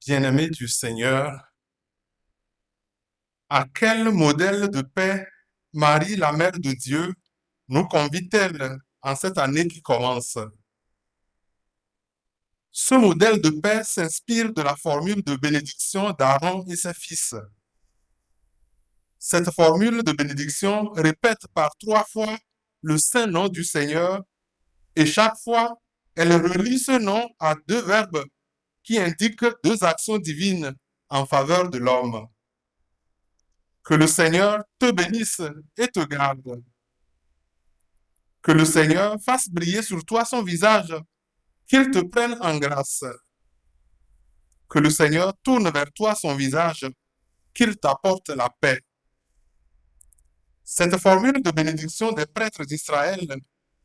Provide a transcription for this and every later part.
Bien-aimé du Seigneur, à quel modèle de paix Marie, la Mère de Dieu, nous convie-t-elle en cette année qui commence? Ce modèle de paix s'inspire de la formule de bénédiction d'Aaron et ses fils. Cette formule de bénédiction répète par 3 fois le saint nom du Seigneur et chaque fois, elle relie ce nom à 2 verbes qui indiquent 2 actions divines en faveur de l'homme. Que le Seigneur te bénisse et te garde. Que le Seigneur fasse briller sur toi son visage, qu'il te prenne en grâce. Que le Seigneur tourne vers toi son visage, qu'il t'apporte la paix. Cette formule de bénédiction des prêtres d'Israël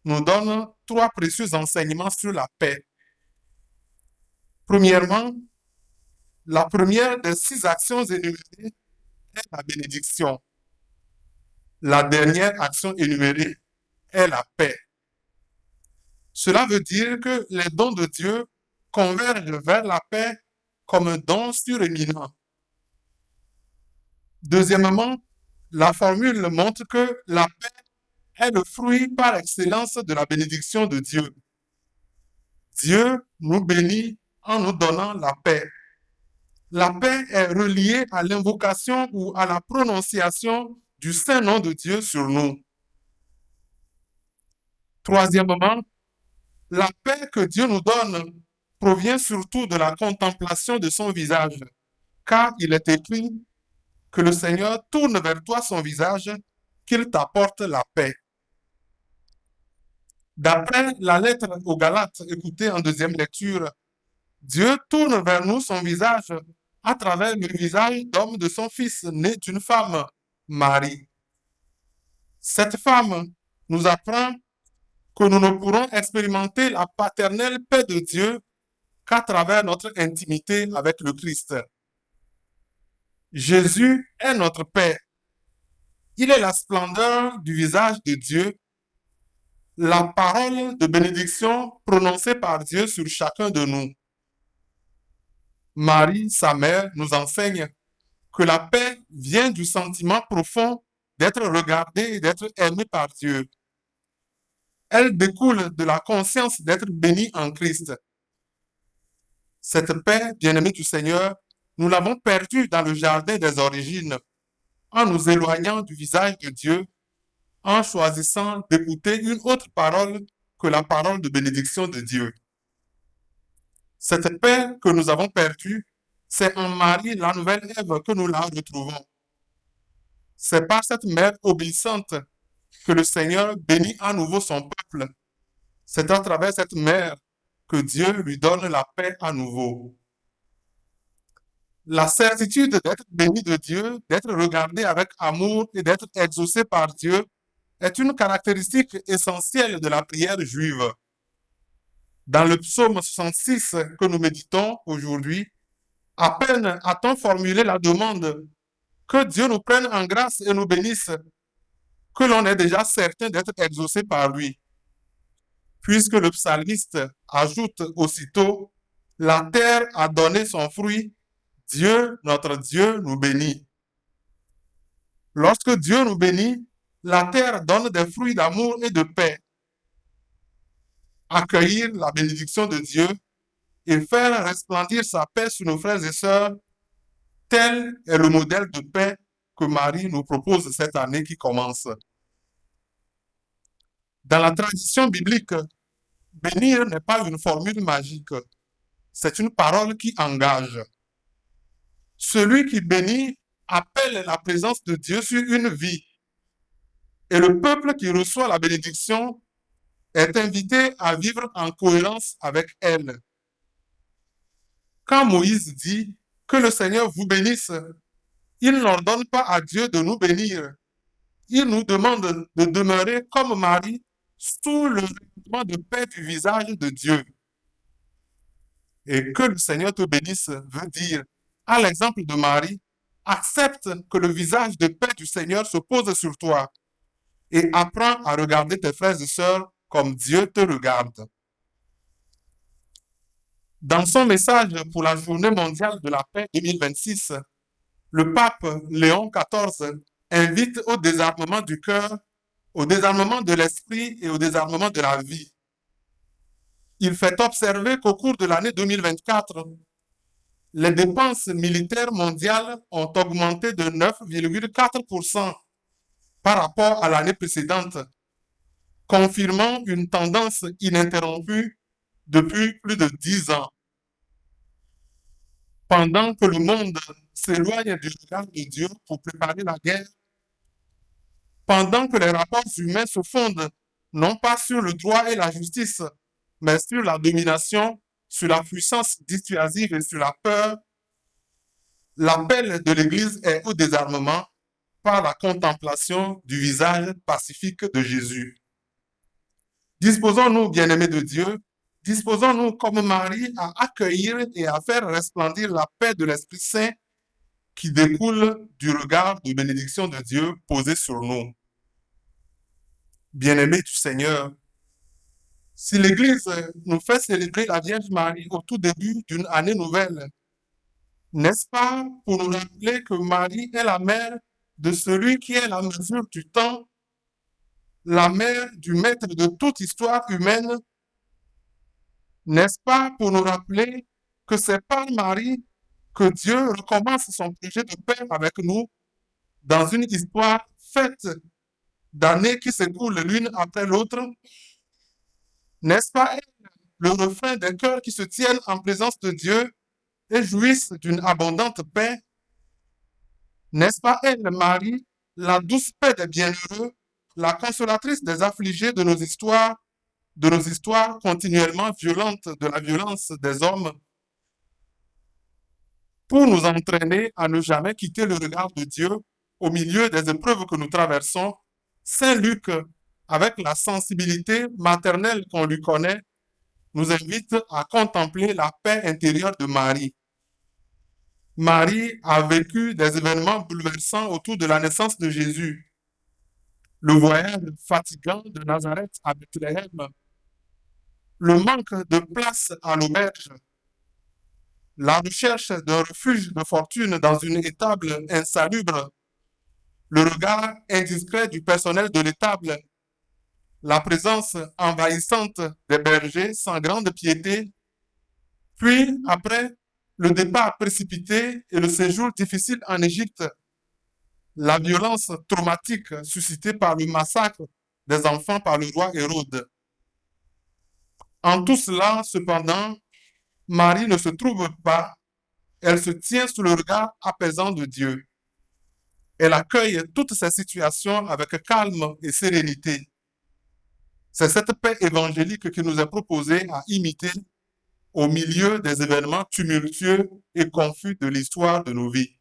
nous donne 3 précieux enseignements sur la paix. Premièrement, la première des 6 actions énumérées est la bénédiction. La dernière action énumérée est la paix. Cela veut dire que les dons de Dieu convergent vers la paix comme un don suréminent. Deuxièmement, la formule montre que la paix est le fruit par excellence de la bénédiction de Dieu. Dieu nous bénit en nous donnant la paix. La paix est reliée à l'invocation ou à la prononciation du saint nom de Dieu sur nous. Troisièmement, la paix que Dieu nous donne provient surtout de la contemplation de son visage, car il est écrit que le Seigneur tourne vers toi son visage, qu'il t'apporte la paix. D'après la lettre aux Galates écoutée en deuxième lecture, Dieu tourne vers nous son visage à travers le visage d'homme de son fils, né d'une femme, Marie. Cette femme nous apprend que nous ne pourrons expérimenter la paternelle paix de Dieu qu'à travers notre intimité avec le Christ. Jésus est notre paix. Il est la splendeur du visage de Dieu, la parole de bénédiction prononcée par Dieu sur chacun de nous. Marie, sa mère, nous enseigne que la paix vient du sentiment profond d'être regardé et d'être aimé par Dieu. Elle découle de la conscience d'être béni en Christ. Cette paix, bien-aimée du Seigneur, nous l'avons perdue dans le jardin des origines, en nous éloignant du visage de Dieu, en choisissant d'écouter une autre parole que la parole de bénédiction de Dieu. Cette paix que nous avons perdue, c'est en Marie, la nouvelle Ève, que nous la retrouvons. C'est par cette mère obéissante que le Seigneur bénit à nouveau son peuple. C'est à travers cette mère que Dieu lui donne la paix à nouveau. La certitude d'être béni de Dieu, d'être regardé avec amour et d'être exaucé par Dieu est une caractéristique essentielle de la prière juive. Dans le psaume 66 que nous méditons aujourd'hui, à peine a-t-on formulé la demande que Dieu nous prenne en grâce et nous bénisse, que l'on est déjà certain d'être exaucé par lui. Puisque le psalmiste ajoute aussitôt, la terre a donné son fruit, Dieu, notre Dieu, nous bénit. Lorsque Dieu nous bénit, la terre donne des fruits d'amour et de paix. Accueillir la bénédiction de Dieu et faire resplendir sa paix sur nos frères et sœurs, tel est le modèle de paix que Marie nous propose cette année qui commence. Dans la tradition biblique, bénir n'est pas une formule magique, c'est une parole qui engage. Celui qui bénit appelle la présence de Dieu sur une vie. Et le peuple qui reçoit la bénédiction est invité à vivre en cohérence avec elle. Quand Moïse dit que le Seigneur vous bénisse, il n'ordonne pas à Dieu de nous bénir. Il nous demande de demeurer comme Marie sous le rayonnement de paix du visage de Dieu. Et que le Seigneur te bénisse veut dire, à l'exemple de Marie, accepte que le visage de paix du Seigneur se pose sur toi et apprends à regarder tes frères et sœurs comme Dieu te regarde. Dans son message pour la Journée mondiale de la paix 2026, le pape Léon XIV invite au désarmement du cœur, au désarmement de l'esprit et au désarmement de la vie. Il fait observer qu'au cours de l'année 2024, les dépenses militaires mondiales ont augmenté de 9,4% par rapport à l'année précédente, confirmant une tendance ininterrompue depuis plus de 10 ans. Pendant que le monde s'éloigne du regard de Dieu pour préparer la guerre, pendant que les rapports humains se fondent non pas sur le droit et la justice, mais sur la domination, sur la puissance dissuasive et sur la peur, l'appel de l'Église est au désarmement par la contemplation du visage pacifique de Jésus. Disposons-nous, bien-aimés de Dieu, disposons-nous comme Marie à accueillir et à faire resplendir la paix de l'Esprit Saint qui découle du regard de bénédiction de Dieu posé sur nous. Bien-aimés du Seigneur, si l'Église nous fait célébrer la Vierge Marie au tout début d'une année nouvelle, n'est-ce pas pour nous rappeler que Marie est la mère de celui qui est la mesure du temps, la mère du maître de toute histoire humaine? N'est-ce pas pour nous rappeler que c'est par Marie que Dieu recommence son projet de paix avec nous dans une histoire faite d'années qui s'écoulent l'une après l'autre? N'est-ce pas elle, le refrain des cœurs qui se tiennent en présence de Dieu et jouissent d'une abondante paix? N'est-ce pas elle, Marie, la douce paix des bienheureux, la consolatrice des affligés de nos histoires continuellement violentes de la violence des hommes, pour nous entraîner à ne jamais quitter le regard de Dieu au milieu des épreuves que nous traversons? Saint Luc, avec la sensibilité maternelle qu'on lui connaît, nous invite à contempler la paix intérieure de Marie. Marie a vécu des événements bouleversants autour de la naissance de Jésus. Le voyage fatigant de Nazareth à Bethléem, le manque de place à l'auberge, la recherche d'un refuge de fortune dans une étable insalubre, le regard indiscret du personnel de l'étable, la présence envahissante des bergers sans grande piété, puis après le départ précipité et le séjour difficile en Égypte, la violence traumatique suscitée par le massacre des enfants par le roi Hérode. En tout cela, cependant, Marie ne se trouve pas, elle se tient sous le regard apaisant de Dieu. Elle accueille toutes ces situations avec calme et sérénité. C'est cette paix évangélique qui nous est proposée à imiter au milieu des événements tumultueux et confus de l'histoire de nos vies.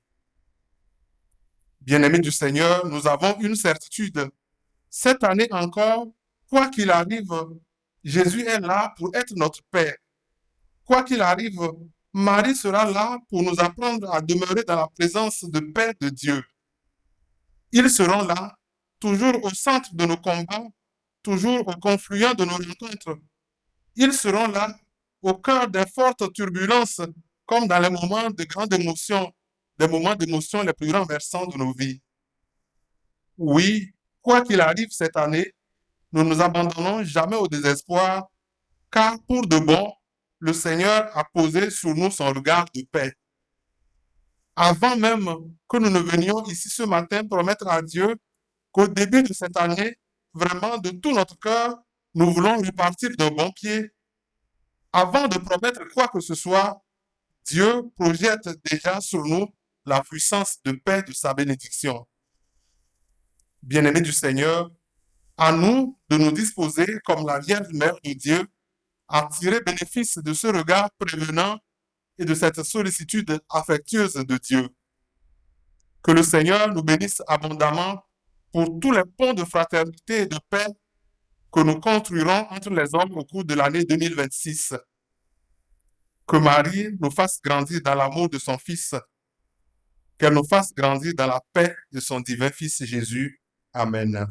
Bien-aimés du Seigneur, nous avons une certitude. Cette année encore, quoi qu'il arrive, Jésus est là pour être notre Père. Quoi qu'il arrive, Marie sera là pour nous apprendre à demeurer dans la présence de paix de Dieu. Ils seront là, toujours au centre de nos combats, toujours au confluent de nos rencontres. Ils seront là, au cœur des fortes turbulences, comme dans les moments de grande émotion, des moments d'émotion les plus renversants de nos vies. Oui, quoi qu'il arrive cette année, nous ne nous abandonnons jamais au désespoir, car pour de bon, le Seigneur a posé sur nous son regard de paix. Avant même que nous ne venions ici ce matin promettre à Dieu qu'au début de cette année, vraiment de tout notre cœur, nous voulons repartir d'un bon pied. Avant de promettre quoi que ce soit, Dieu projette déjà sur nous la puissance de paix de sa bénédiction. Bien-aimés du Seigneur, à nous de nous disposer comme la Vierge Mère de Dieu à tirer bénéfice de ce regard prévenant et de cette sollicitude affectueuse de Dieu. Que le Seigneur nous bénisse abondamment pour tous les ponts de fraternité et de paix que nous construirons entre les hommes au cours de l'année 2026. Que Marie nous fasse grandir dans l'amour de son Fils, qu'elle nous fasse grandir dans la paix de son divin Fils Jésus. Amen.